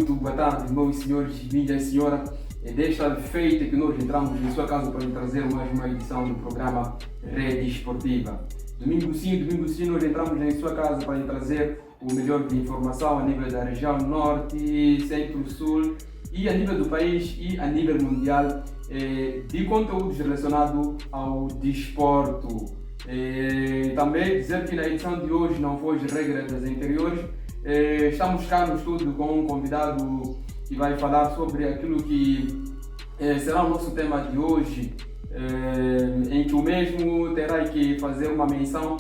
muito boa tarde, meus senhores, minha senhora. É desta feita que nós entramos em sua casa para lhe trazer mais uma edição do programa Rede Esportiva. Domingo sim, nós entramos em sua casa para lhe trazer o melhor de informação a nível da região norte, centro-sul e a nível do país e a nível mundial de conteúdos relacionados ao desporto. Também dizer que na edição de hoje não foge regra das anteriores. Estamos cá no estúdio com um convidado que vai falar sobre aquilo que será o nosso tema de hoje, em que o mesmo terá que fazer uma menção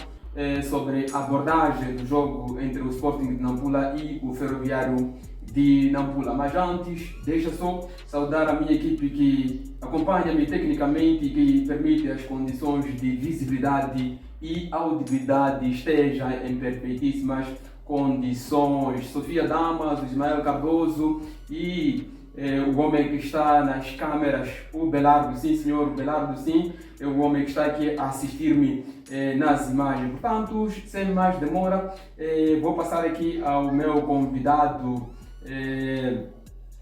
sobre a abordagem do jogo entre o Sporting de Nampula e o Ferroviário de Nampula. Mas antes, deixa só saudar a minha equipe que acompanha-me tecnicamente e que permite as condições de visibilidade e audibilidade estejam em perfeitíssimas condições. Sofia Damas, o Ismael Cardoso e o homem que está nas câmeras, o Belardo, sim senhor, o Belardo sim, é o homem que está aqui a assistir-me nas imagens. Portanto, sem mais demora, vou passar aqui ao meu convidado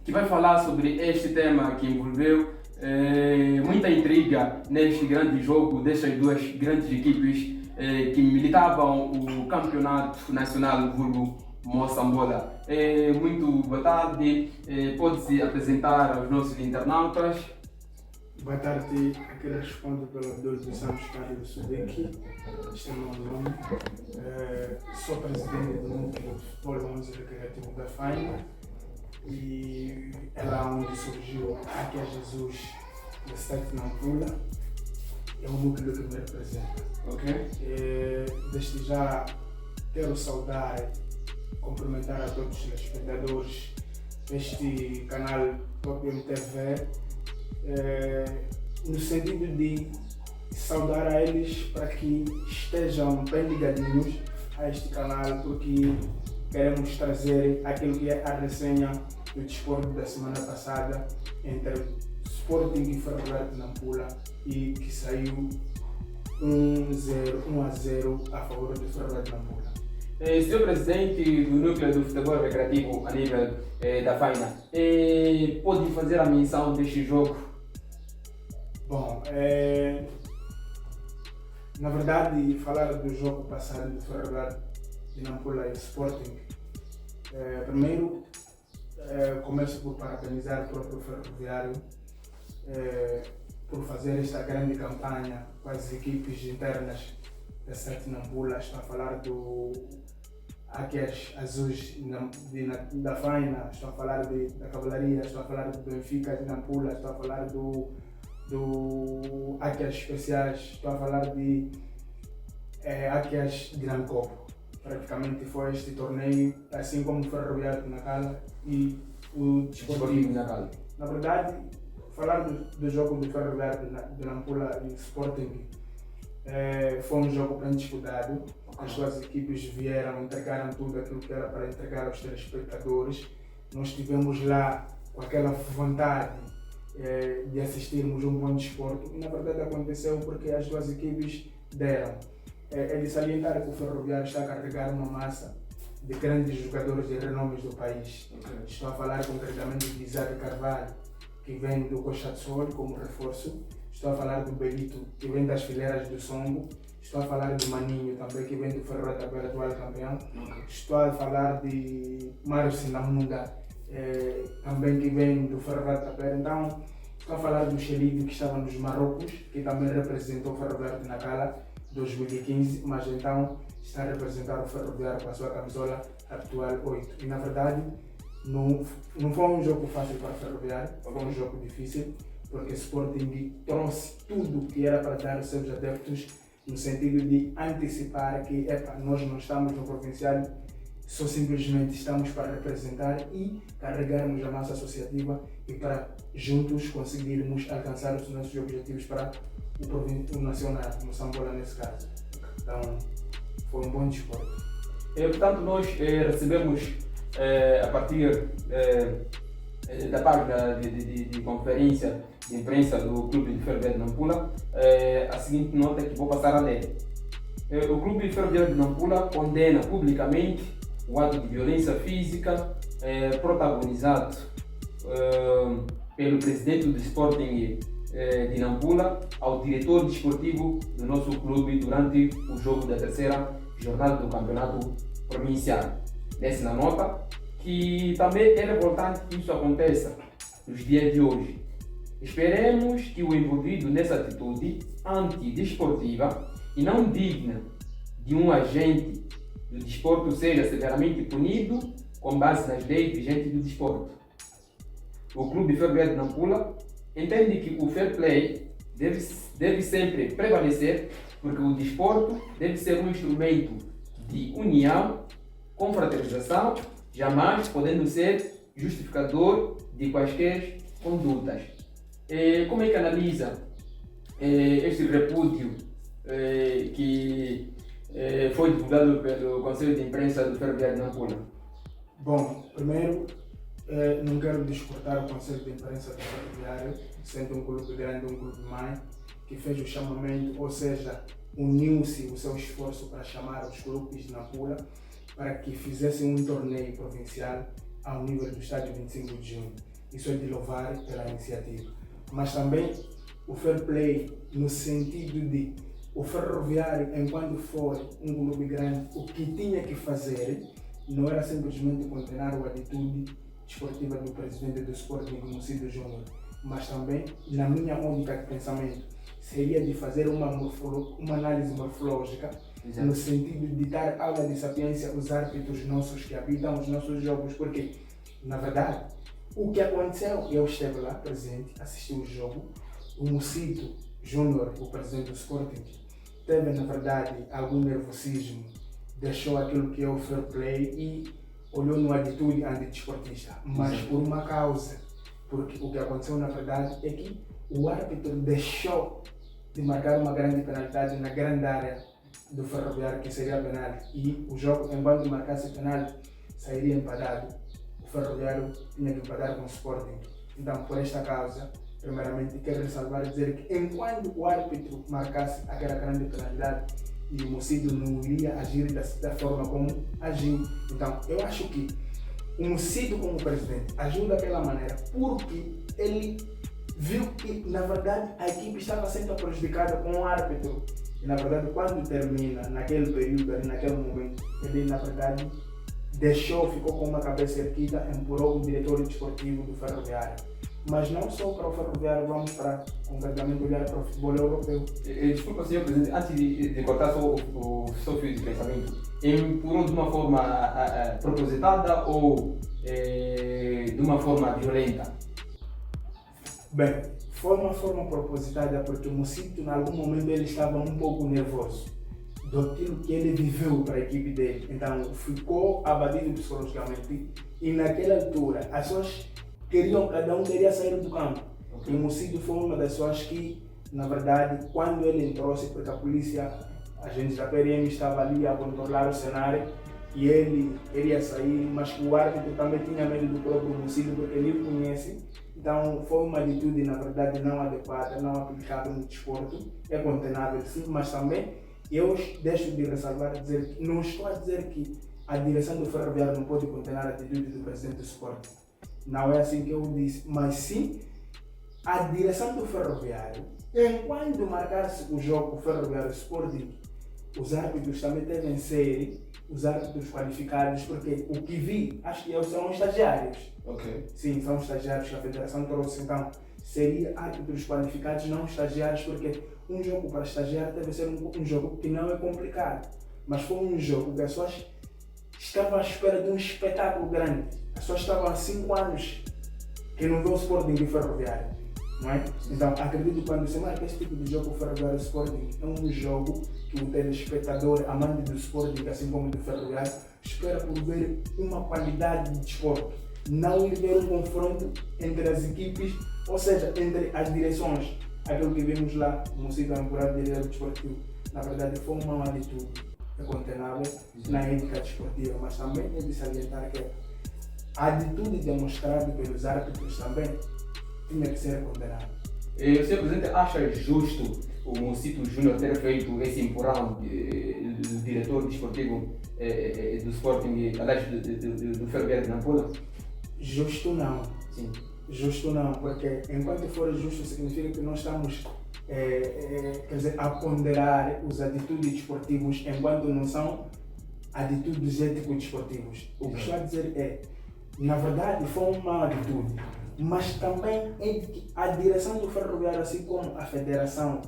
que vai falar sobre este tema que envolveu muita intriga neste grande jogo destas duas grandes equipes que militavam o campeonato nacional vulgo Moçambola. Muito boa tarde, pode-se apresentar aos nossos internautas. Boa tarde, aqui respondo pelo Dr. Santos Carlos Sudeki, este é o meu nome. Sou presidente do Núcleo de Futebol 11 Recreativo da FAINA e é lá onde surgiu aqui a Jesus da cidade de Nampula. É o núcleo que me representa. Okay. Desde já quero saudar, cumprimentar a todos os espectadores deste canal Top MTV, no sentido de saudar a eles para que estejam bem ligadinhos a este canal, porque queremos trazer aquilo que é a resenha do desporto da semana passada entre Sporting e Ferroviário de Nampula e que saiu 1-0 a favor do Ferroviário de Nampula. Senhor Presidente do Núcleo do Futebol Recreativo a nível da FAINA, pode fazer a menção deste jogo? Bom, na verdade, falar do jogo passado do Ferroviário de Nampula e Sporting, primeiro começo por parabenizar o próprio Ferroviário por fazer esta grande campanha com as equipes internas da cidade de Nampula. Estou a falar do Águias Azuis da FAINA, estou a falar da Cavalaria, estou a falar do Benfica de Nampula, estou a falar do Águias Especiais, estou a falar de Águias de Nancopo. Praticamente foi este torneio, assim como o Ferroviário de Nacala e o Desportivo. Na verdade, falar do jogo do Ferroviário de Nampula e Sporting foi um jogo bem disputado. As duas equipes vieram, entregaram tudo aquilo que era para entregar aos telespectadores. Nós estivemos lá com aquela vontade de assistirmos um bom desporto e na verdade aconteceu porque as duas equipes deram. É de salientar que o Ferroviário está a carregar uma massa de grandes jogadores de renomes do país. Estou a falar concretamente de Isaac Carvalho, que vem do Cochatsol como reforço. Estou a falar do Belito, que vem das fileiras do Songo. Estou a falar de Maninho, também, que vem do Ferroviário Tapera, atual campeão. Estou a falar de Mário Sinamunda, também que vem do Ferroviário Tapera. Então, estou a falar do Xelido, que estava nos Marrocos, que também representou o Ferroviário de Nacala 2015, mas então está a representar o Ferroviário com a sua camisola atual 8. E na verdade, não foi um jogo fácil para o Ferroviário, foi um jogo difícil, porque o Sporting trouxe tudo que era para dar aos seus adeptos, no sentido de antecipar que nós não estamos no provincial, só simplesmente estamos para representar e carregarmos a massa associativa e para juntos conseguirmos alcançar os nossos objetivos para o nacional, Moçambola nesse caso. Então, foi um bom desporto. Portanto, nós recebemos a partir da página de conferência de imprensa do Clube de Ferroviário de Nampula a seguinte nota que vou passar a ler. O Clube de Ferroviário de Nampula condena publicamente o ato de violência física protagonizado pelo presidente do Sporting de Nampula ao diretor desportivo do nosso clube durante o jogo da terceira jornada do campeonato provincial. Desce na nota que também é revoltante que isso aconteça nos dias de hoje. Esperemos que o envolvido nessa atitude antidesportiva e não digna de um agente do desporto seja severamente punido com base nas leis vigentes do desporto. O Clube Ferroviário de Nampula entende que o fair play deve sempre prevalecer, porque o desporto deve ser um instrumento de união, confraternização, jamais podendo ser justificador de quaisquer condutas. Como é que analisa este repúdio que foi divulgado pelo Conselho de Imprensa do Ferroviário de Nampula? Bom, primeiro, não quero disputar o Conselho de Imprensa do Ferroviário, sendo um clube grande, um clube mãe, que fez o chamamento, ou seja, uniu-se o seu esforço para chamar os clubes de Nampula para que fizessem um torneio provincial ao nível do estádio 25 de junho. Isso é de louvar pela iniciativa. Mas também o fair play no sentido de o Ferroviário, enquanto for um clube grande, o que tinha que fazer não era simplesmente condenar a atitude desportiva do presidente do Sporting, Mocido Júnior, mas também, na minha única pensamento, seria de fazer uma análise morfológica. Exato. No sentido de dar aula de sapiência aos árbitros nossos que habitam os nossos jogos, porque, na verdade, o que aconteceu, eu esteve lá presente, assisti o jogo, o Mocido Júnior, o presidente do Sporting, teve, na verdade, algum nervosismo, deixou aquilo que é o fair play e olhou numa atitude antidesportista, mas por uma causa, porque o que aconteceu, na verdade, é que o árbitro deixou de marcar uma grande penalidade na grande área do Ferroviário, que seria a penalti, e o jogo, enquanto marcasse penalti, sairia empatado. O Ferroviário tinha que empatar com o Sporting. Então, por esta causa, primeiramente, quero ressalvar e dizer que enquanto o árbitro marcasse aquela grande penalidade, e o Mocido não iria agir da forma como agiu. Então, eu acho que o Mocido, como presidente, agiu daquela maneira porque ele viu que, na verdade, a equipe estava sendo prejudicada com o árbitro. E, na verdade, quando termina, naquele período, ali, naquele momento, ele, na verdade, ficou com uma cabeça erguida, empurrou o diretor desportivo do Ferroviário. Mas não só para o Ferroviário, vamos para, concretamente, olhar para o futebol europeu. Desculpa, senhor presidente, antes de cortar o seu fio de pensamento, empurrou de uma forma propositada ou de uma forma violenta? Bem, foi uma forma propositada porque o Mocido, em algum momento, ele estava um pouco nervoso daquilo que ele viveu para a equipe dele. Então, ficou abatido psicologicamente e, naquela altura, as pessoas queriam, cada um queria sair do campo. Okay. E o Mocido foi uma das pessoas que, na verdade, quando ele entrou, porque a polícia, agentes da PRM estava ali a controlar o cenário e ele queria sair, mas o árbitro também tinha medo do próprio Mocido porque ele o conhece. Então foi uma atitude, na verdade, não adequada, não aplicável no desporto, é condenável sim, mas também eu deixo de ressalvar e dizer que não estou a dizer que a direção do Ferroviário não pode condenar a atitude do presidente do Sporting. Não é assim que eu disse, mas sim a direção do Ferroviário, enquanto marcasse o jogo Ferroviário Sporting, os árbitros também devem ser os árbitros qualificados, porque o que vi, acho que são estagiários. Okay. Sim, são estagiários que a federação trouxe, então seria árbitros qualificados, não estagiários, porque um jogo para estagiário deve ser um jogo que não é complicado, mas foi um jogo que as pessoas estavam à espera de um espetáculo grande. As pessoas estavam há 5 anos que não vê o Sporting de Ferroviário, não é? Então, acredito que quando se marca esse tipo de jogo, o Ferroviário Sporting é um jogo que o telespectador, amante do Sporting, assim como do Ferroviário, espera por ver uma qualidade de desporto, não ir ver um confronto entre as equipes, ou seja, entre as direções. Aquilo que vimos lá, o Mocido empurrar o diretor desportivo, na verdade foi uma atitude, é condenável na ética desportiva, mas também é de salientar que a atitude demonstrada pelos árbitros também tinha que ser condenada. O senhor presidente acha justo o Mocito Júnior ter feito esse empurrão do diretor desportivo do Sporting, aliás, do Ferroviário de Nampula? Justo não. Sim. Justo não, porque enquanto for justo significa que nós estamos quer dizer, a ponderar os atitudes desportivos enquanto não são atitudes ético-desportivos. O que estou a dizer é, na verdade, foi uma atitude, mas também é que a direção do Ferroviário, assim como a federação,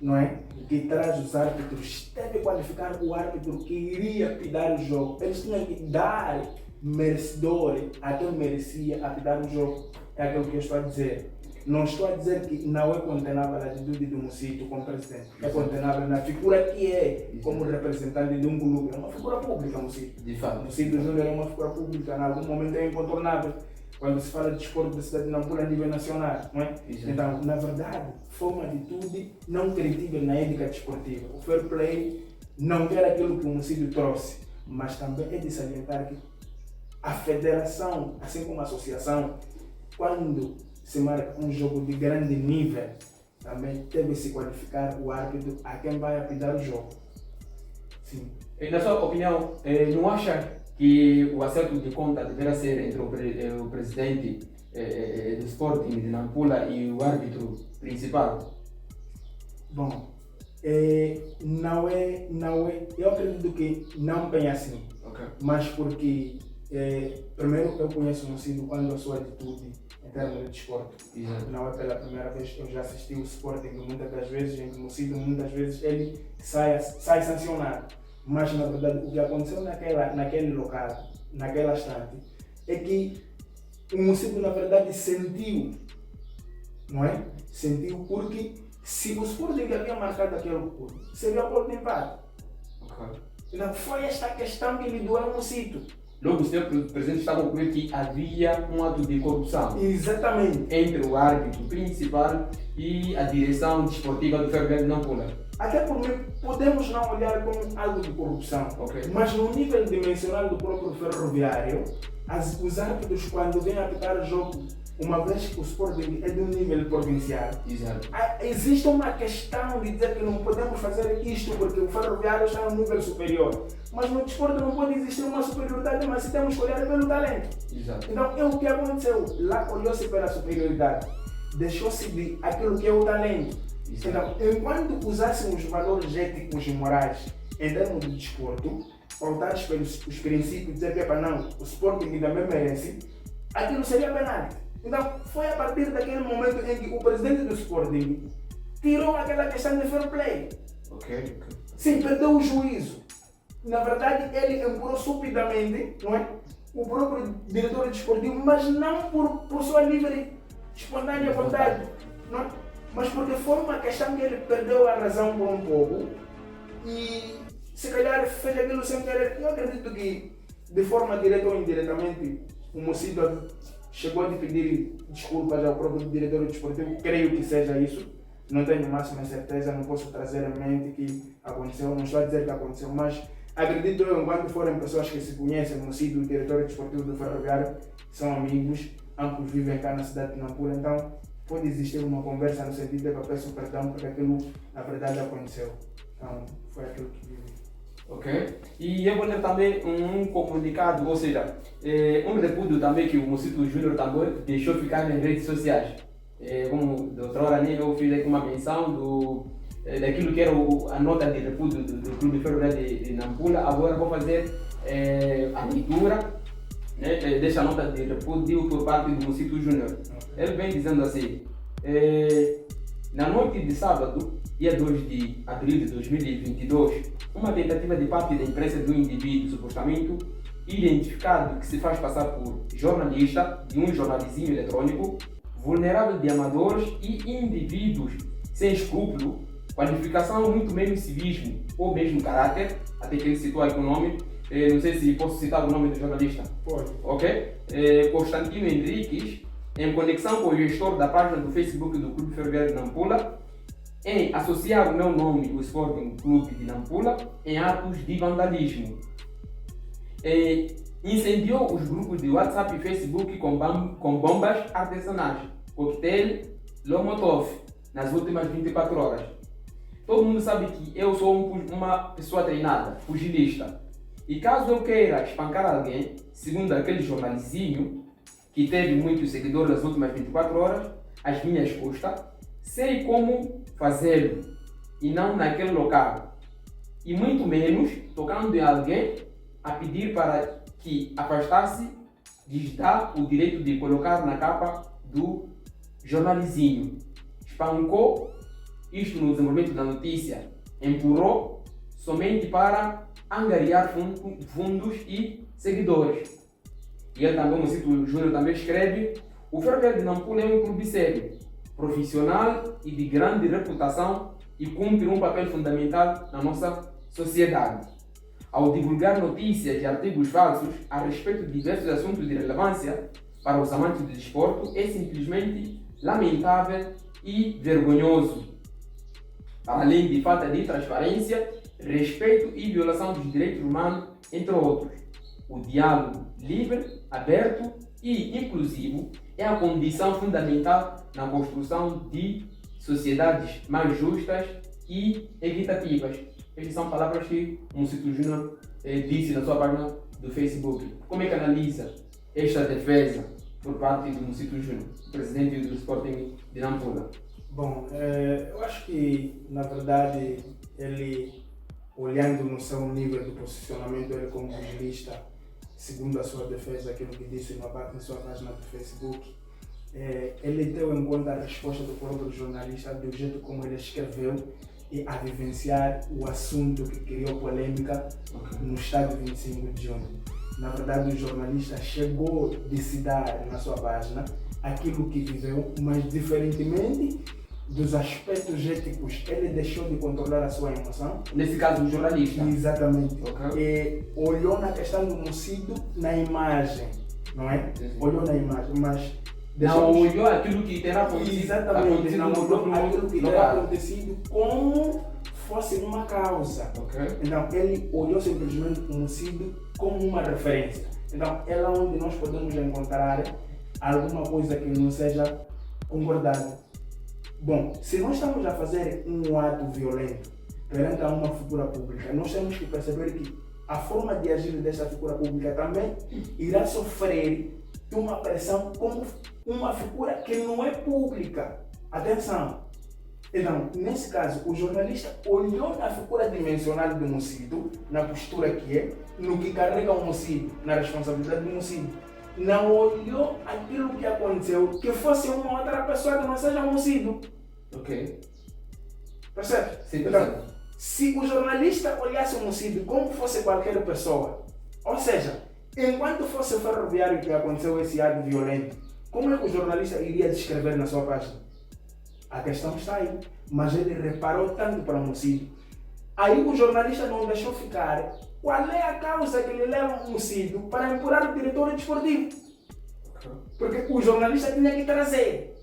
não é, que traz os árbitros, deve qualificar o árbitro que iria apitar o jogo. Eles tinham que dar merecedor a quem merecia apitar o jogo. É aquilo que eu estou a dizer. Não estou a dizer que não é condenável a atitude do Mocito como presidente. É condenável na figura que é como representante de um clube. É uma figura pública, Mocito. De fato. Mocito Júnior é uma figura pública. Em algum momento é incontornável. Quando se fala de desporto da cidade de Nampula a nível nacional, não é? Então, na verdade, foi uma atitude não credível na ética desportiva. O fair play não quer aquilo que o Mocito trouxe, mas também é de salientar que a federação, assim como a associação, quando se marca um jogo de grande nível, também deve se qualificar o árbitro a quem vai apitar o jogo. Sim. E, na sua opinião, não acha que o acerto de conta deverá ser entre o presidente do Sporting de Nampula e o árbitro principal? Bom, não é, eu acredito que não bem assim, Okay. mas porque primeiro eu conheço o Mocito quando a sua atitude em termos de desporto. Exato. Não é pela primeira vez que eu já assisti o Sporting, muitas das vezes, em que o Mocito muitas vezes ele sai sancionado. Mas na verdade o que aconteceu naquele local, naquela estante, é que o Mocito na verdade sentiu, não é? Sentiu porque se o Sporting havia marcado aquele gol, seria o gol de empate. Okay. Não foi esta questão que lhe doeu ao Mocito. Logo, o senhor presidente estava a concluir que havia um ato de corrupção Exatamente. entre o árbitro principal e a direção desportiva do Ferroviário de Nampula. Até por mim, podemos não olhar como algo de corrupção, Okay. mas no nível dimensional do próprio Ferroviário, os árbitros, quando vêm apitar o jogo, uma vez que o Sporting é de um nível provincial, Exato. existe uma questão de dizer que não podemos fazer isto porque o Ferroviário está num nível superior. Mas no desporto não pode existir uma superioridade, mas se temos que olhar pelo talento. Exato. Então, é o que aconteceu. Lá olhou-se pela superioridade, deixou-se de aquilo que é o talento. Então, enquanto usássemos valores éticos e morais em termos de desporto, pautados pelos princípios, dizer que não, o Sporting também merece, aquilo seria penal. Então, foi a partir daquele momento em que o presidente do Sporting tirou aquela questão de fair play. Ok. Sim, perdeu o juízo. Na verdade, ele empurrou subitamente, não é? O próprio diretor desportivo, mas não por sua livre, espontânea vontade, não é? Mas porque foi uma questão que ele perdeu a razão por um pouco e se calhar fez aquilo sem querer. Eu acredito que de forma direta ou indiretamente o Mocito chegou a pedir desculpas ao próprio diretor desportivo, creio que seja isso. Não tenho máxima certeza, não posso trazer em mente que aconteceu, não estou a dizer que aconteceu, mas acredito eu, enquanto forem pessoas que se conhecem, o Mocito, o diretor desportivo do Ferroviário, são amigos, ambos vivem cá na cidade de Nampula, então pode existir uma conversa no sentido de que eu peço perdão porque aquilo na verdade aconteceu. Então foi aquilo que vivi. Ok? E eu vou ler também um comunicado, ou seja, um repúdio também que o Mocito Júnior também deixou ficar nas redes sociais. Como a doutora Nívia, eu fiz aqui uma menção daquilo que era a nota de repúdio do Clube Ferroviário de Nampula. Agora vou fazer a leitura, né, desta nota de repúdio por parte do Mocito Júnior. Ele vem dizendo assim: na noite de sábado, dia 2 de abril de 2022, uma tentativa de parte da imprensa de um indivíduo supostamente identificado que se faz passar por jornalista de um jornalizinho eletrônico, vulnerável de amadores e indivíduos sem escrúpulo, qualificação muito menos civismo ou mesmo caráter, até que ele citou aqui o nome, não sei se posso citar o nome do jornalista. Pode. Ok? Constantino Henriques, em conexão com o gestor da página do Facebook do Clube Ferroviário de Nampula, em associar o meu nome, o Sporting Clube de Nampula, em atos de vandalismo. Incendiou os grupos de WhatsApp e Facebook com bombas artesanais, coquetel, Molotov, nas últimas 24 horas. todo mundo sabe que eu sou uma pessoa treinada, pugilista. E caso eu queira espancar alguém, segundo aquele jornalizinho, que teve muitos seguidores nas últimas 24 horas, às minhas custas, sei como fazê-lo, e não naquele local. E muito menos tocando em alguém a pedir para que afastasse, lhes dá o direito de colocar na capa do jornalizinho. Espancou, isto no desenvolvimento da notícia, empurrou somente para angariar fundos e seguidores. E ele também, o Cito Júnior também escreve: o Ferroviário de Nampula é um clube sério, profissional e de grande reputação e cumpre um papel fundamental na nossa sociedade. Ao divulgar notícias e artigos falsos a respeito de diversos assuntos de relevância para os amantes do desporto, é simplesmente lamentável e vergonhoso. Além de falta de transparência, respeito e violação dos direitos humanos, entre outros. O diálogo livre, aberto e inclusivo é a condição fundamental na construção de sociedades mais justas e equitativas. Estas são palavras que o Cito Júnior disse na sua página do Facebook. Como é que analisa esta defesa por parte do Cito Júnior, presidente do Sporting de Nampula? Bom, eu acho que, na verdade, ele, olhando no seu nível de posicionamento, ele como pugilista, segundo a sua defesa, aquilo que disse na sua página do Facebook, ele deu em conta a resposta do próprio jornalista do jeito como ele escreveu e a vivenciar o assunto que criou polêmica no estádio 25 de junho. Na verdade, o jornalista chegou a decidar na sua página aquilo que viveu, mas diferentemente dos aspectos éticos, ele deixou de controlar a sua emoção. Nesse caso, o jornalista. Exatamente. E olhou na questão do homicídio na imagem, não é? Olhou na imagem, mas não olhou aquilo que terá acontecido. Exatamente, não olhou aquilo que terá acontecido como fosse uma causa. Então, ele olhou simplesmente o homicídio como uma referência. Então, é lá onde nós podemos encontrar alguma coisa que não seja concordada. Bom, se nós estamos a fazer um ato violento perante uma figura pública, nós temos que perceber que a forma de agir dessa figura pública também irá sofrer de uma pressão como uma figura que não é pública. Atenção! Então, nesse caso, o jornalista olhou na figura dimensional do homicídio, na postura que é, no que carrega o homicídio, na responsabilidade do homicídio. Não olhou aquilo que aconteceu, que fosse uma outra pessoa que não seja homicídio. Percebe? Sim, então, se o jornalista olhasse o homicídio como fosse qualquer pessoa, ou seja, enquanto fosse o Ferroviário que aconteceu esse ato violento, como é que o jornalista iria descrever na sua página? A questão está aí, mas ele reparou tanto para o homicídio. Aí o jornalista não deixou ficar. Qual é a causa que lhe leva ao homicídio para empurrar o diretor desportivo? Porque o jornalista tinha que trazer,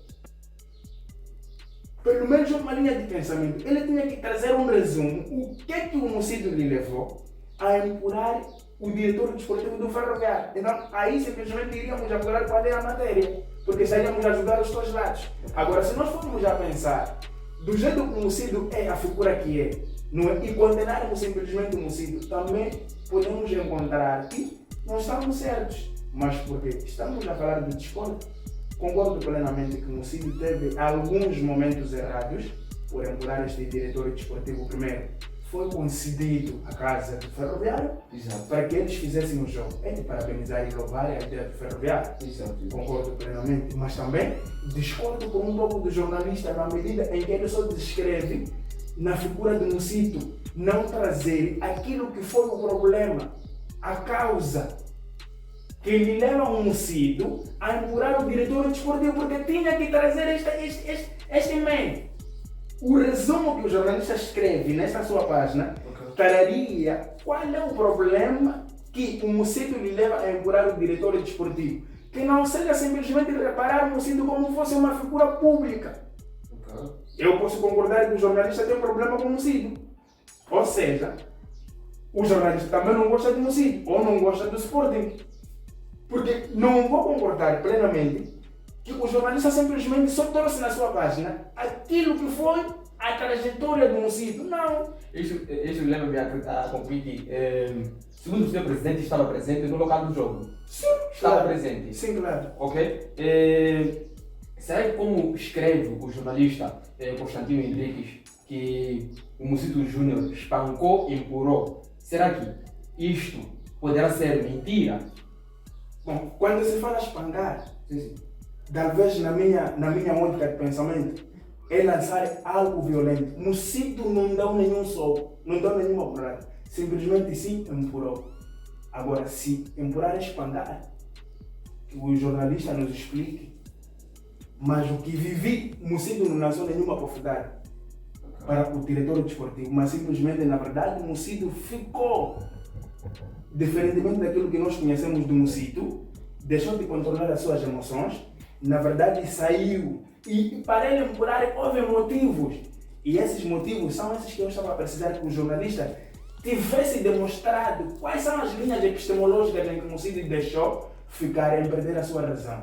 pelo menos uma linha de pensamento, ele tinha que trazer um resumo. O que é que o homicídio lhe levou a empurrar o diretor desportivo do Ferroviário? Então, aí simplesmente iríamos apurar qual é a matéria, porque estaríamos a ajudar os dois lados. Agora, se nós formos a pensar do jeito que o homicídio é a figura que é, não é? E condenarmos simplesmente o homicídio, também podemos encontrar que não estamos certos. Mas porque estamos a falar do desporto, concordo plenamente que o homicídio teve alguns momentos errados por empurrar este diretor desportivo. Primeiro, foi concedido à casa do Ferroviário. Exato. Para que eles fizessem o jogo. É de parabenizar e louvar a ideia do Ferroviário. Exato. Concordo plenamente. Mas também discordo com um pouco do jornalista na medida em que ele só descreve na figura do homicídio, não trazer aquilo que foi o problema, a causa que lhe leva ao homicídio a empurrar o diretor desportivo, porque tinha que trazer este meio. O resumo que o jornalista escreve nessa sua página traria qual é o problema que o homicídio lhe leva a empurrar o diretor desportivo. Que não seja simplesmente reparar o homicídio como fosse uma figura pública. Eu posso concordar que o jornalista tem um problema com o homicídio. Ou seja, o jornalista também não gosta do homicídio ou não gosta do Sporting. Porque não vou concordar plenamente que o jornalista simplesmente só trouxe na sua página aquilo que foi a a trajetória do Mocito. Não. Isso leva-me a concluir. Segundo o senhor presidente, estava presente no local do jogo. Sim, Estava claro. presente. Sim, claro. Ok? Será que, como escreve o jornalista Constantino Henriques, que o Mocito Júnior espancou e empurrou, será que isto poderá ser mentira? Bom, quando se fala espancar, Sim. talvez na minha ótica de pensamento, é lançar algo violento. Mocito não deu nenhum soco, não deu nenhuma porrada. Simplesmente sim empurrou. Agora, se empurrar é espancar, que o jornalista nos explique. Mas o que vivi, Mocito não lançou nenhuma profundidade para o diretor desportivo, mas simplesmente, na verdade, Mocito ficou, diferentemente daquilo que nós conhecemos do Mocito, deixou de controlar as suas emoções, na verdade saiu. E para ele empurrar, houve motivos. E esses motivos são esses que eu estava a precisar que o jornalista tivesse demonstrado quais são as linhas epistemológicas em que Mocito deixou ficar em perder a sua razão.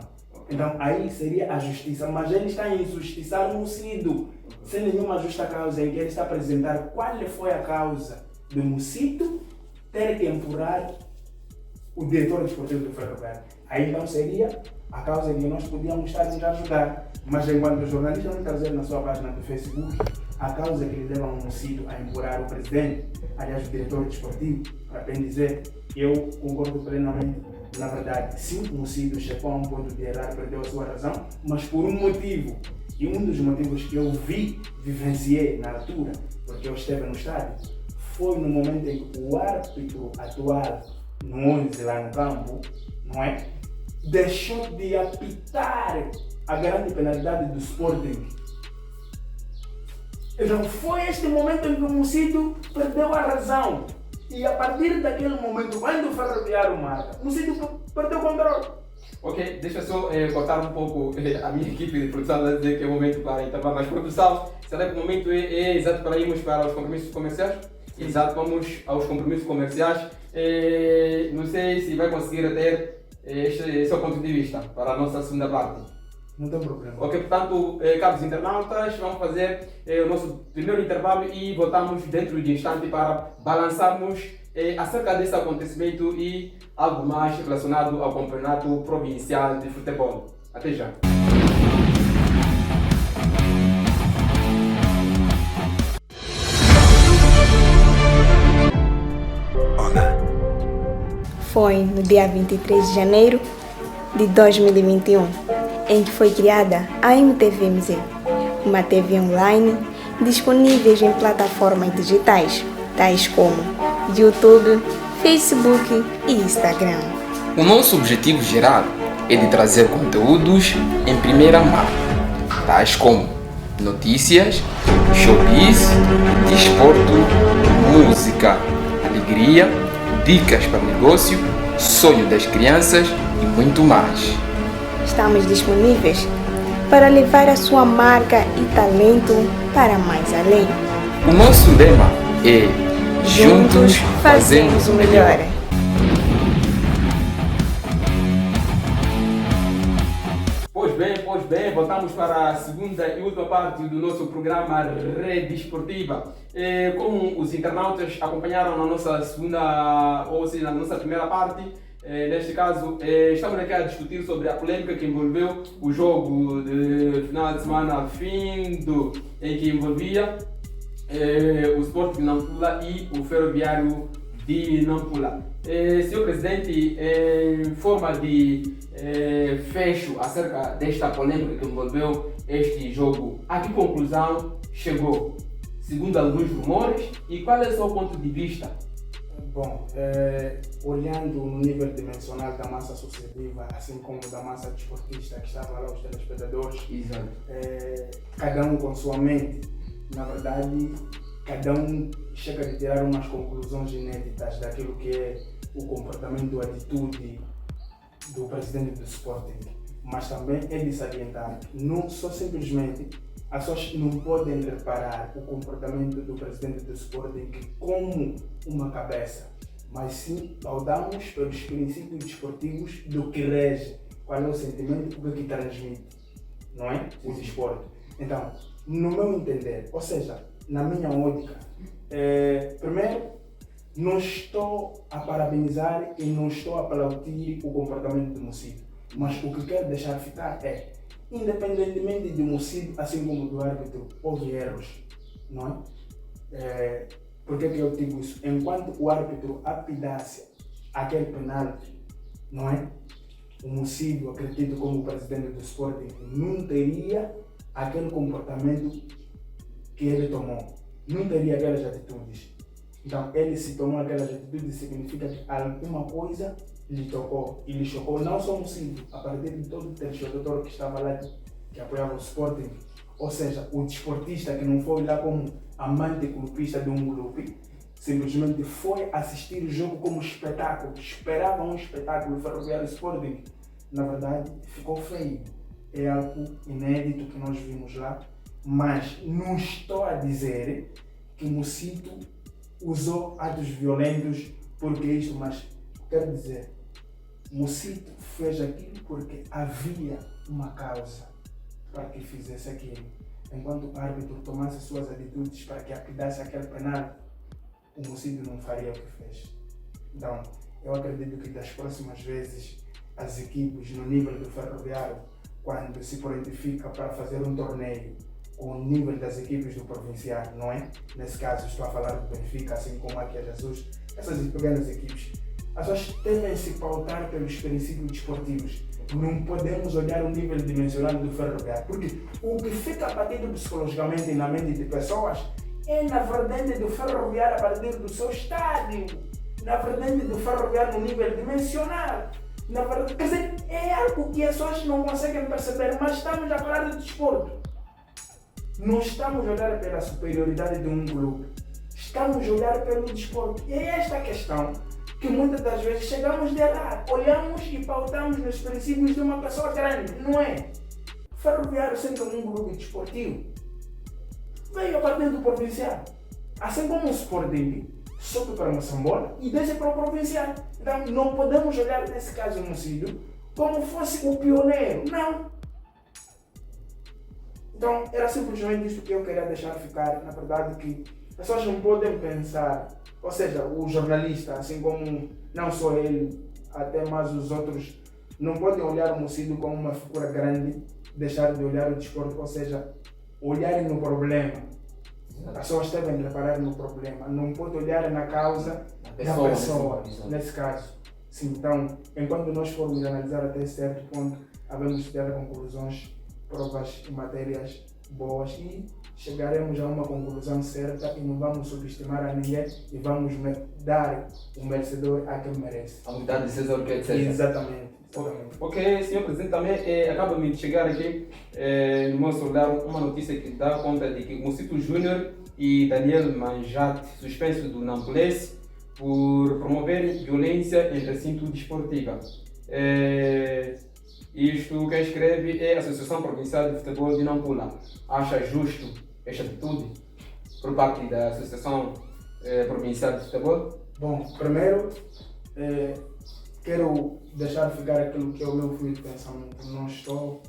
Então aí seria a justiça, mas ele está a injustiçar o Mocito, sem nenhuma justa causa, em que ele está a apresentar qual foi a causa do Mocito ter que empurrar o diretor desportivo do Ferroviário. Aí então seria a causa que nós podíamos estar a ajudar, mas enquanto o jornalista não trazer na sua página do Facebook a causa que lhe leva ao Mocito a empurrar o presidente, aliás o diretor desportivo, para bem dizer, eu concordo plenamente. Na verdade, sim, o Mocito chegou a um ponto de errar, perdeu a sua razão, mas por um motivo. E um dos motivos que eu vivenciei na altura, porque eu esteve no estádio, foi no momento em que o árbitro atual, no 11 lá no campo, não é? Deixou de apitar a grande penalidade do Sporting. Então foi este momento em que o Mocito perdeu a razão. E a partir daquele momento, quando o Ferroviário marca, o Mocito perdeu o controle. Ok, deixa só cortar um pouco a minha equipe de produção, vai dizer que é o momento para intervalo. Mas produção, será que o momento é exato para irmos para os compromissos comerciais? Exato, vamos aos compromissos comerciais. Não sei se vai conseguir ter este seu ponto de vista para a nossa segunda parte. Não tem problema. Ok, portanto, caros internautas, vamos fazer o nosso primeiro intervalo e voltamos dentro de instante para balançarmos acerca desse acontecimento e algo mais relacionado ao campeonato provincial de futebol. Até já. Foi no dia 23 de janeiro de 2021, em que foi criada a MTVMZ, uma TV online disponível em plataformas digitais, tais como YouTube, Facebook e Instagram. O nosso objetivo geral é de trazer conteúdos em primeira mão, tais como notícias, showbiz, desporto, música, alegria, dicas para negócio, sonho das crianças e muito mais. Estamos disponíveis para levar a sua marca e talento para mais além. O nosso lema é Juntos fazemos o melhor. Pois bem, voltamos para a segunda e última parte do nosso programa Rede Esportiva. Como os internautas acompanharam na nossa segunda, ou seja, na nossa primeira parte, neste caso, estamos aqui a discutir sobre a polêmica que envolveu o jogo de final de semana em que envolvia o Sport de Nampula e o Ferroviário de Nampula. Senhor Presidente, em forma de fecho acerca desta polêmica que envolveu este jogo, a que conclusão chegou, segundo alguns rumores, e qual é o seu ponto de vista? Bom, olhando no nível dimensional da massa associativa, assim como da massa desportista que estava lá, os telespectadores, Exato. Cada um com sua mente, na verdade, cada um chega a tirar umas conclusões inéditas daquilo que é o comportamento, a atitude do presidente do Sporting. Mas também é de salientar, não só simplesmente as pessoas não podem reparar o comportamento do presidente do Sporting como uma cabeça, mas sim pautamos pelos princípios desportivos do que rege, qual é o sentimento, o que transmite, não é? O desporto. Então, no meu entender, ou seja, na minha ótica, primeiro, não estou a parabenizar e não estou a aplaudir o comportamento do Mocido, mas o que quero deixar ficar é, independentemente do Mocido, assim como do árbitro, houve erros, não é? Por que eu digo isso? Enquanto o árbitro apidasse aquele penalti, não é? O Mocido, acredito como presidente do Sporting, não teria aquele comportamento que ele tomou, não teria aquelas atitudes. Então, ele se tomou aquelas atitudes, significa que alguma coisa lhe tocou e lhe chocou, não só o Mocido, a partir de todo o telespectador que estava lá, que apoiava o Sporting, ou seja, o desportista que não foi lá como amante clubista de um clube, simplesmente foi assistir o jogo como espetáculo, esperava um espetáculo Ferroviário Sporting. Na verdade, ficou feio. É algo inédito que nós vimos lá, mas não estou a dizer que o Mocido usou atos violentos porque isto, mas quero dizer, Mocido fez aquilo porque havia uma causa para que fizesse aquilo. Enquanto o árbitro tomasse suas atitudes para que apidasse aquele penal, o Mocido não faria o que fez. Então, eu acredito que das próximas vezes, as equipes no nível do Ferroviário, quando se prontifica para fazer um torneio com o nível das equipes do provincial, não é? Nesse caso, estou a falar do Benfica, assim como aqui a Jesus, essas pequenas equipes, as pessoas devem se pautar pelos princípios desportivos. Não podemos olhar o nível dimensional do Ferroviário, porque o que fica batido psicologicamente na mente de pessoas é na vertente do Ferroviário a partir do seu estádio, na vertente do Ferroviário no nível dimensional. Na verdade, quer dizer, é algo que as pessoas não conseguem perceber, mas estamos a falar de desporto. Não estamos a olhar pela superioridade de um clube, estamos a olhar pelo desporto. E é esta questão que muitas das vezes chegamos de errar, olhamos e pautamos nos princípios de uma pessoa grande, não é? Ferroviário, sendo um clube desportivo, veio a partir do provincial, assim como o Sporting sobe para Moçambola e desce para o provincial. Então, não podemos olhar nesse caso o Mocido como fosse o pioneiro, não. Então, era simplesmente isso que eu queria deixar ficar, na verdade, que as pessoas não podem pensar, ou seja, o jornalista, assim como não só ele, até mais os outros, não podem olhar o Mocido como uma figura grande, deixar de olhar o desporto, ou seja, olharem no problema. As pessoas devem reparar no problema, não pode olhar na causa da pessoa, nesse caso. Sim, então, enquanto nós formos analisar até certo ponto, havemos de ter conclusões, provas e matérias boas e chegaremos a uma conclusão certa e não vamos subestimar a ninguém e vamos dar o merecedor a quem merece. A unidade de César que é de César. Exatamente. Ok, senhor Presidente, também acaba-me de chegar aqui no meu celular uma notícia que dá conta de que Mocido Júnior e Daniel Manjate, suspensos do Nampulese, por promoverem violência em recinto desportiva. Isto quem escreve é a Associação Provincial de Futebol de Nampula. Acha justo esta atitude por parte da Associação Provincial de Futebol? Bom, primeiro, quero deixar ficar aquilo que é o meu fio de pensamento. Não estou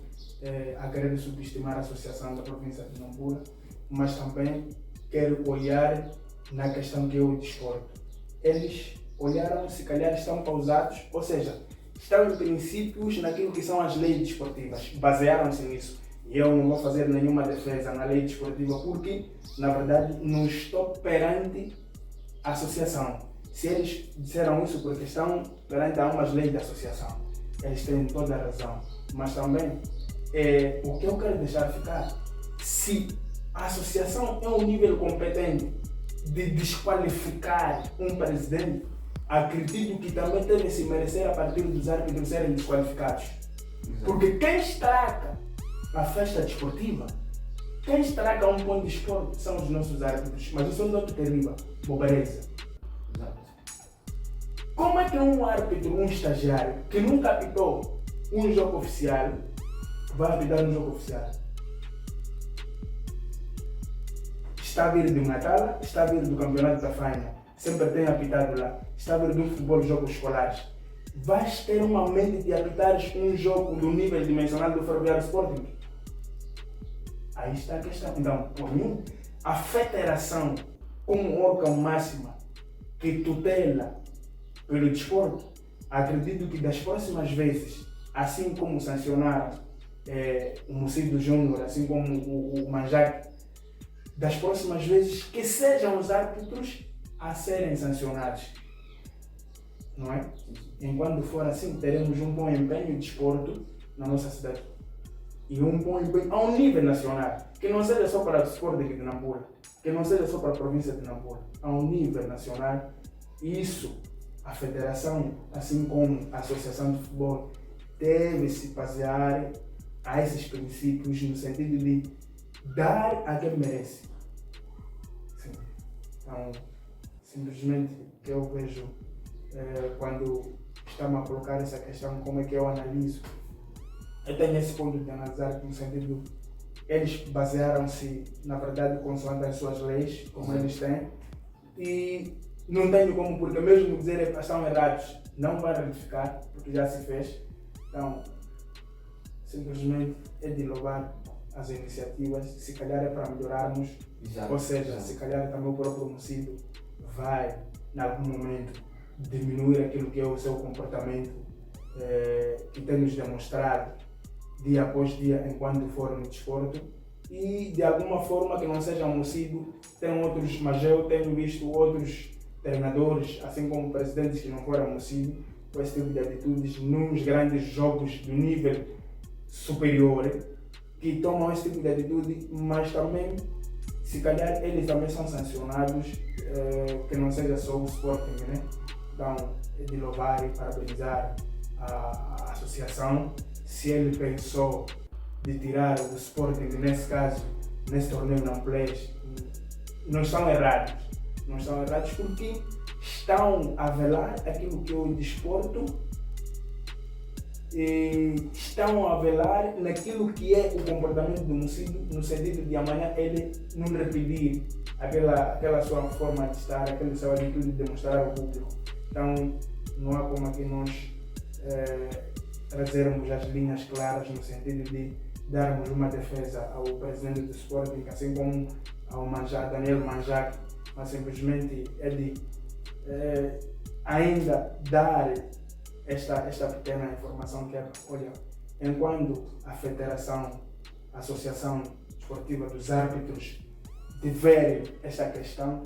a querer subestimar a Associação da Província de Nampula, mas também quero olhar na questão que é o desporto. Eles olharam, se calhar estão pausados, ou seja, estão em princípios naquilo que são as leis desportivas, basearam-se nisso. E eu não vou fazer nenhuma defesa na lei desportiva porque, na verdade, não estou perante a associação. Se eles disseram isso porque estão perante algumas leis da associação, eles têm toda a razão. Mas também, o que eu quero deixar ficar, se a associação é um nível competente de desqualificar um presidente, acredito que também deve se merecer a partir dos árbitros serem desqualificados. Porque quem estraga a festa desportiva, quem estraga um ponto de esporte são os nossos árbitros. Mas isso não é terrível, pobreza. Como é que um árbitro, um estagiário, que nunca apitou um jogo oficial, vai apitar um jogo oficial? Está a vir de Natal, está a vir do campeonato da Faina, sempre tem apitado lá, está a vir do futebol de jogos escolares. Vais ter uma mente de apitar um jogo do nível dimensional do Ferroviário Sporting? Aí está a questão. Então, por mim, a federação, como órgão máxima que tutela pelo desporto, acredito que das próximas vezes, assim como sancionaram o Mucido Júnior, assim como o Manjaque, das próximas vezes que sejam os árbitros a serem sancionados, não é? Enquanto for assim, teremos um bom empenho de desporto na nossa cidade e um bom empenho a um nível nacional, que não seja só para o desporto aqui de Nampula, que não seja só para a província de Nampula, a um nível nacional. Isso, a federação, assim como a associação de futebol, deve se basear a esses princípios no sentido de dar a quem merece. Sim. Então, simplesmente que eu vejo quando estamos a colocar essa questão, como é que eu analiso. Eu tenho esse ponto de analisar no sentido, eles basearam-se, na verdade, consoante as suas leis, como eles têm, e não tenho como, porque mesmo dizer que estão errados, não vai retificar, porque já se fez. Então, simplesmente é de louvar as iniciativas, se calhar é para melhorarmos, ou seja, se calhar também o próprio Mucido vai, em algum momento, diminuir aquilo que é o seu comportamento, que tem nos demonstrado dia após dia enquanto for no desporto, e de alguma forma que não seja Mucido, tem outros, mas eu tenho visto outros treinadores, assim como presidentes que não foram Mucido, com esse tipo de atitudes nos grandes jogos do nível superior, que tomam esse tipo de atitude, mas também, se calhar, eles também são sancionados, que não seja só o Sporting, né? Então, é de louvar e parabenizar a associação. Se ele pensou de tirar o Sporting, nesse caso, nesse torneio não plays, não estão errados. Não estão errados porque estão a velar aquilo que é o desporto, e estão a velar naquilo que é o comportamento do Mucido, no sentido de amanhã ele não repetir aquela sua forma de estar, aquela sua atitude de demonstrar ao público. Então, não há como aqui nós trazermos as linhas claras no sentido de darmos uma defesa ao presidente do Sporting, assim como ao Daniel Manjaque, mas simplesmente é de ainda dar esta pequena informação que é, olha, enquanto a federação, a associação esportiva dos árbitros tiverem esta questão,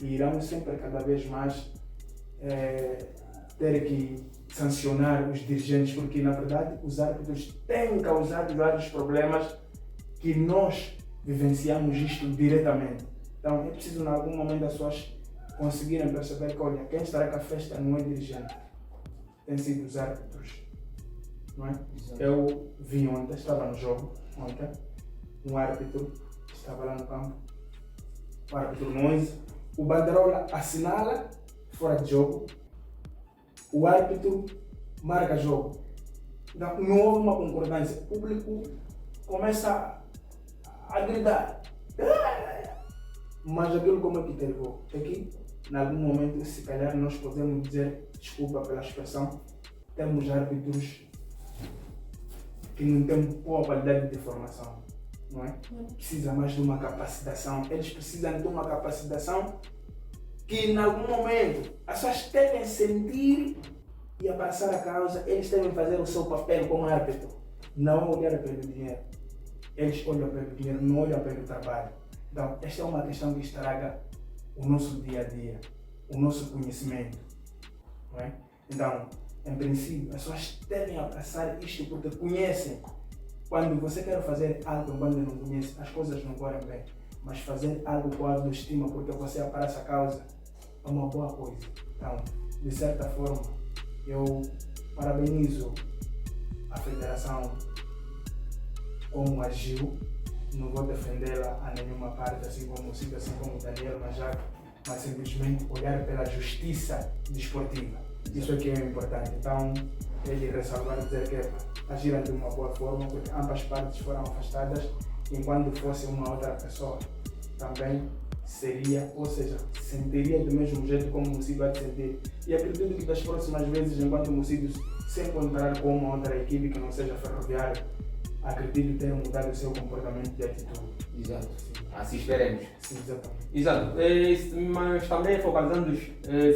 irão sempre cada vez mais ter que sancionar os dirigentes, porque na verdade os árbitros têm causado vários problemas que nós vivenciamos isto diretamente. Então é preciso em algum momento as pessoas conseguirem perceber que, olha, quem estará com a festa não é dirigente, tem sido os árbitros, não é? Exato. Eu vi ontem, estava no jogo ontem, um árbitro estava lá no campo, o árbitro Moise, o banderola assinala fora de jogo, o árbitro marca jogo. Então, não houve uma concordância. O público começa a gritar. Mas aquilo como é que derivou? Aqui, em algum momento, se calhar nós podemos dizer, desculpa pela expressão, temos árbitros que não têm boa qualidade de formação, não é? Precisa mais de uma capacitação. Eles precisam de uma capacitação que em algum momento as pessoas devem sentir e abraçar a causa, eles devem fazer o seu papel como árbitro, não olhar pelo dinheiro. Eles olham pelo dinheiro, não olham pelo trabalho. Então, esta é uma questão que estraga o nosso dia a dia, o nosso conhecimento, não é? Então, em princípio, as pessoas devem abraçar isto porque conhecem. Quando você quer fazer algo quando não conhece, as coisas não correm bem. Mas fazer algo com autoestima porque você abraça a causa é uma boa coisa. Então, de certa forma, eu parabenizo a federação como agiu. Não vou defendê-la a nenhuma parte, assim como o Cid, assim como o Daniel Manjaque, mas simplesmente olhar pela justiça desportiva. Isso é que é importante. Então, ele ressalvar e dizer que agiram de uma boa forma, porque ambas partes foram afastadas, enquanto fosse uma outra pessoa também seria, ou seja, sentiria do mesmo jeito como o Mucido vai sentir. E acredito que das próximas vezes, enquanto o Mucido se encontrar com uma outra equipe que não seja Ferroviário, acredito ter mudado o seu comportamento e atitude. Exato. Assim esperemos. Sim, exatamente. Exato. Mas também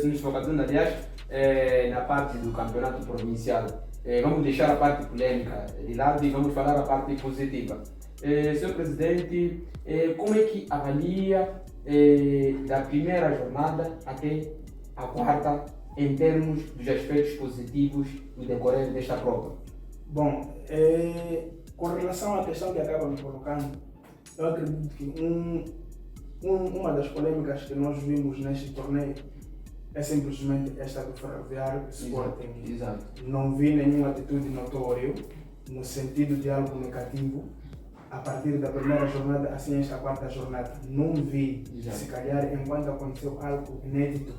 se nos focalizando, aliás, na parte do campeonato provincial, vamos deixar a parte polêmica de lado e vamos falar a parte positiva. Senhor Presidente, como é que avalia da primeira jornada até a quarta em termos dos aspectos positivos no decorrer desta prova? Bom, com relação à questão que acaba me colocando, eu acredito que uma das polêmicas que nós vimos neste torneio é simplesmente esta do Ferroviário Sporting. Exato. Não vi nenhuma atitude notória no sentido de algo negativo a partir da primeira jornada, assim esta quarta jornada. Não vi. Exato. Se calhar, enquanto aconteceu algo inédito,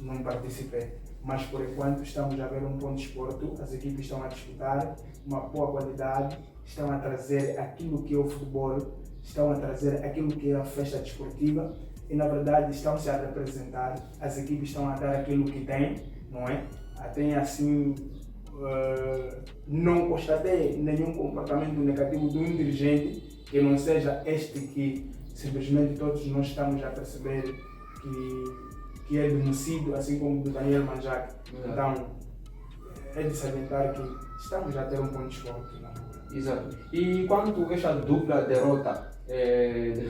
não participei. Mas por enquanto estamos a ver um bom desporto, as equipes estão a disputar uma boa qualidade, estão a trazer aquilo que é o futebol, estão a trazer aquilo que é a festa desportiva e na verdade estão-se a representar, as equipes estão a dar aquilo que têm, não é? Até assim, não constatei nenhum comportamento negativo do dirigente que não seja este que simplesmente todos nós estamos a perceber que é democido, assim como do Daniel Manjac. Então, é de salientar que estamos a ter um bom desporto na rua. Exato. E quanto a esta dupla derrota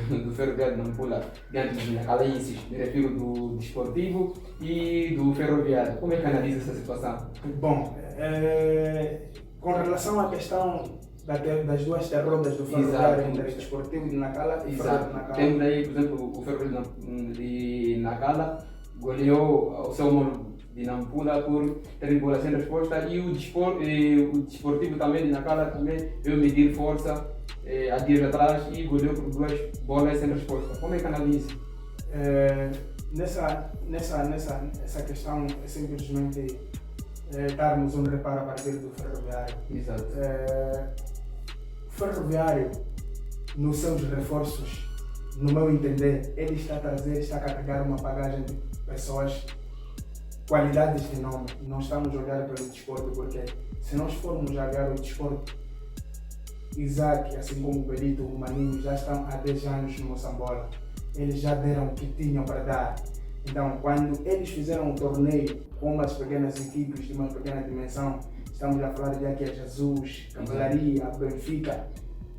do Ferroviário de Nampula diante dos Nacalaenses, me refiro do Desportivo e do Ferroviário, como é que analisa essa situação? Bom, com relação à questão das duas derrotas do Ferroviário entre o Desportivo de Nacala e o Ferroviário de Nacala. Temos aí, por exemplo, o Ferroviário de Nacala goleou o seu homólogo de Nampula por 3 bolas sem resposta e o Desportivo também de Nacala também veio medir força a dias atrás e goleou por 2 bolas sem resposta. Como é que analisa? Nessa questão é simplesmente darmos um reparo a partir do Ferroviário. Exato. O Ferroviário, nos seus reforços, no meu entender, ele está a carregar uma bagagem de pessoas, qualidades de nome. Não estamos a olhar pelo desporto, porque se nós formos olhar o desporto, Isaac, assim como o Belito, o Maninho, já estão há 10 anos no Moçambola. Eles já deram o que tinham para dar. Então, quando eles fizeram um torneio com umas pequenas equipes de uma pequena dimensão, estamos a falar de Aqui Jesus, Cavalaria, Benfica,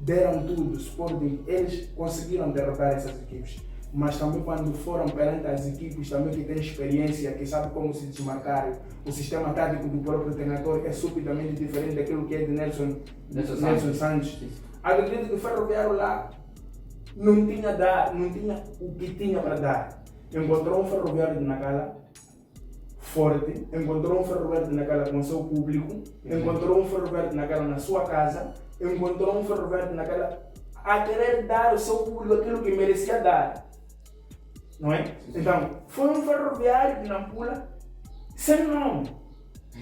deram tudo, Sporting, eles conseguiram derrotar essas equipes. Mas também quando foram perante as equipes também que têm experiência, que sabem como se desmarcar, o sistema tático do próprio treinador é subitamente diferente daquilo que é de Nelson Santos. Acredito que o Ferroviário lá não tinha o que tinha para dar. Encontrou um Ferroviário de Nacala forte, encontrou um Ferroviário de Nacala com o seu público, encontrou um Ferroviário de Nacala na sua casa, encontrou um Ferroviário de Nacala a querer dar ao seu público aquilo que merecia dar. Não é? Então, foi um Ferroviário de Nampula sem nome.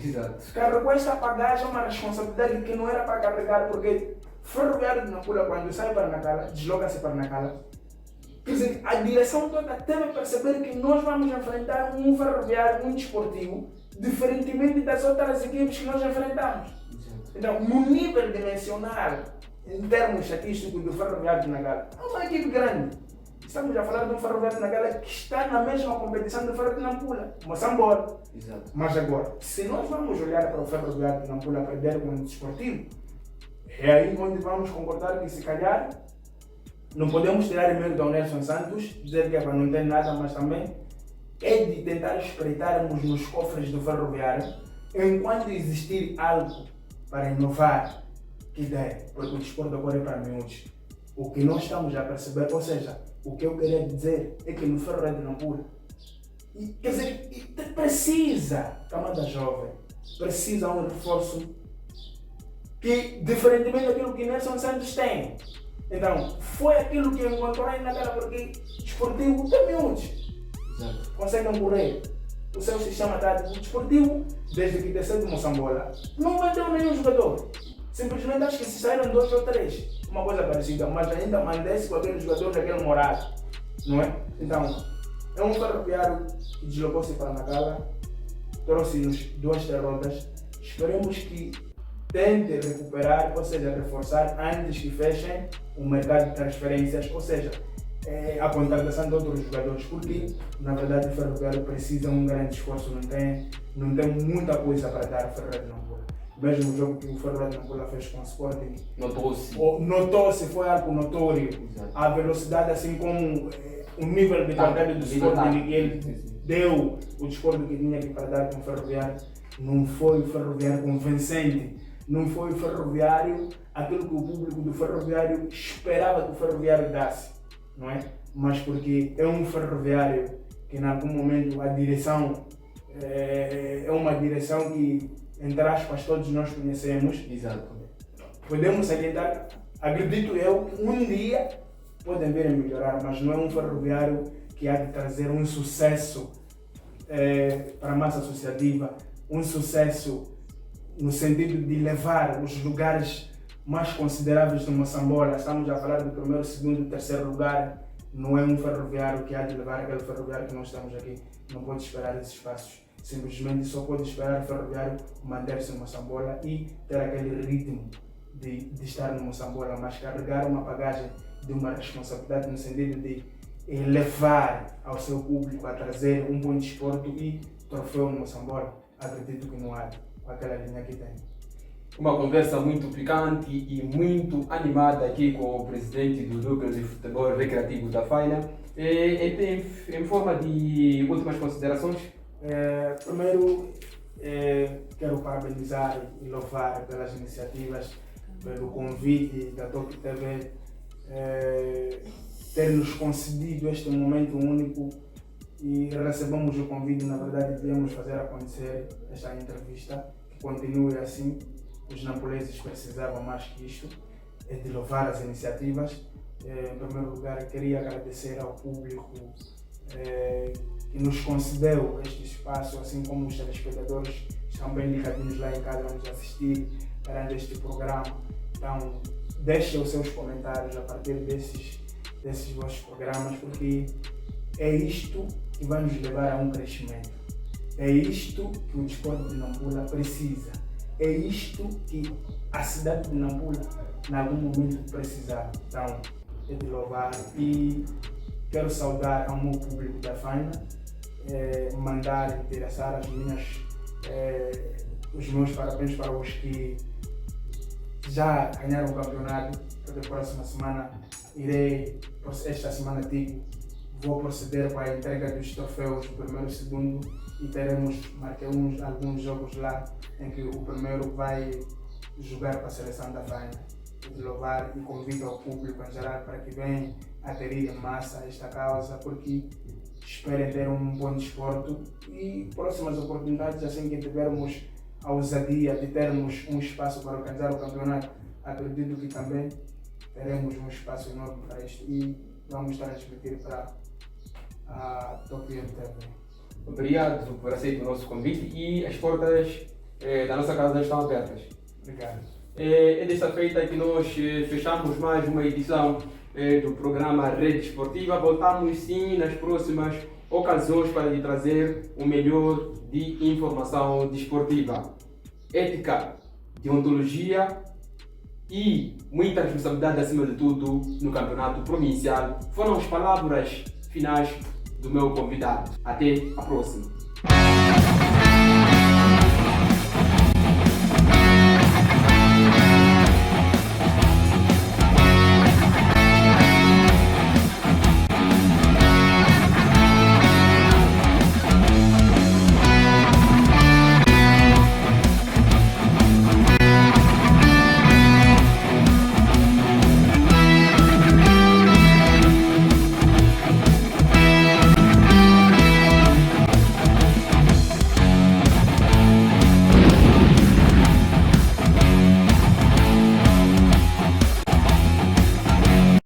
Exato. Carregou esta bagagem, uma responsabilidade que não era para carregar, porque Ferroviário de Nampula, quando sai para Nacala, desloca-se para Nacala. Quer dizer, a direção toda deve perceber que nós vamos enfrentar um Ferroviário, um Desportivo, diferentemente das outras equipes que nós enfrentamos. Então, no nível dimensional, em termos estatísticos do Ferroviário de Nacala, é uma equipe grande. Estamos a falar de um Ferroviário de Nacala que está na mesma competição do Ferroviário de Nampula, Moçambola. Exato. Mas agora, se nós vamos olhar para o Ferroviário de Nampula perder com o Desportivo, é aí onde vamos concordar que se calhar não podemos tirar e-mail do Nelson Santos, dizer que é para não ter nada, mas também é de tentar espreitarmos nos cofres do Ferroviário enquanto existir algo para inovar, que ideia, porque o desporto agora é para miúdos. O que nós estamos a perceber, ou seja, o que eu queria dizer é que no Ferroviário de Nampula, quer dizer, precisa, camada jovem, precisa um reforço que, diferentemente daquilo que Nelson Santos tem. Então, foi aquilo que encontrou aí naquela, porque Desportivo tem miúdos. Exato. Conseguem correr. O seu sistema tático desportivo, desde que desceu de Moçambola, não vendeu nenhum jogador. Simplesmente acho que se saíram 2 ou 3. Uma coisa parecida, mas ainda mantém-se com aquele jogador daquele Morado. Não é? Então, é um Ferroviário que deslocou-se para Nacala, trouxe-nos 2 derrotas. Esperemos que tente recuperar, ou seja, reforçar antes que fechem o mercado de transferências, ou seja, a contratação de outros jogadores, porque na verdade o Ferroviário precisa de um grande esforço, não tem muita coisa para dar ao Ferroviário de Nampula. Mesmo o jogo que o Ferroviário de Nampula fez com o Sporting, notou-se, foi algo notório. Exato. A velocidade, assim como o nível de qualidade do Sporting que ele deu, o desporto que tinha que para dar com o Ferroviário, não foi o Ferroviário convincente, não foi o Ferroviário aquilo que o público do Ferroviário esperava que o Ferroviário desse, não é? Mas porque é um Ferroviário que em algum momento a direção é uma direção que, entre aspas, todos nós conhecemos. Exato. Podemos acreditar, acredito eu, um dia podem vir a melhorar, mas não é um Ferroviário que há de trazer um sucesso para a massa associativa, um sucesso no sentido de levar os lugares mais consideráveis de Moçambola. Estamos a falar do primeiro, segundo, terceiro lugar. Não é um Ferroviário que há de levar aquele Ferroviário que nós estamos aqui. Não pode esperar esses passos. Simplesmente só pode esperar o Ferroviário manter-se em Moçambola e ter aquele ritmo de estar no Moçambola, mas carregar uma bagagem de uma responsabilidade no sentido de levar ao seu público a trazer um bom desporto e troféu no Moçambola. Acredito que não há, com aquela linha que tem. Uma conversa muito picante e muito animada aqui com o presidente do Núcleo de Futebol Recreativo da Faina. Em forma de últimas considerações? Primeiro, quero parabenizar e louvar pelas iniciativas, pelo convite da Top TV, ter nos concedido este momento único e recebemos o convite. Na verdade, queríamos fazer acontecer esta entrevista, que continue assim. Os nampulenses precisavam mais que isto, de louvar as iniciativas. Em primeiro lugar, queria agradecer ao público que nos concedeu este espaço, assim como os telespectadores estão bem ligadinhos lá em casa a nos assistir perante este programa. Então, deixem os seus comentários a partir desses vossos programas, porque é isto que vai nos levar a um crescimento. É isto que o desporto de Nampula precisa. É isto que a cidade de Nampula, em algum momento, precisava. Então, é de louvar e quero saudar ao meu público da Faina, mandar endereçar os meus parabéns para os que já ganharam o campeonato, porque a próxima semana esta semana vou proceder para a entrega dos troféus do primeiro e segundo e marquei alguns jogos lá em que o primeiro vai jogar para a seleção da Faina. De louvar e convido ao público em geral para que venham aderir em massa a esta causa, porque esperem ter um bom desporto e próximas oportunidades, assim que tivermos a ousadia de termos um espaço para organizar o campeonato, acredito que também teremos um espaço enorme para isto e vamos transmitir para a Top TV. Obrigado por aceitar o nosso convite e as portas da nossa casa estão abertas. Obrigado. É desta feita que nós fechamos mais uma edição do programa Rede Esportiva. Voltamos sim nas próximas ocasiões para lhe trazer o melhor de informação desportiva. Ética, deontologia e muita responsabilidade acima de tudo no campeonato provincial foram as palavras finais do meu convidado. Até a próxima.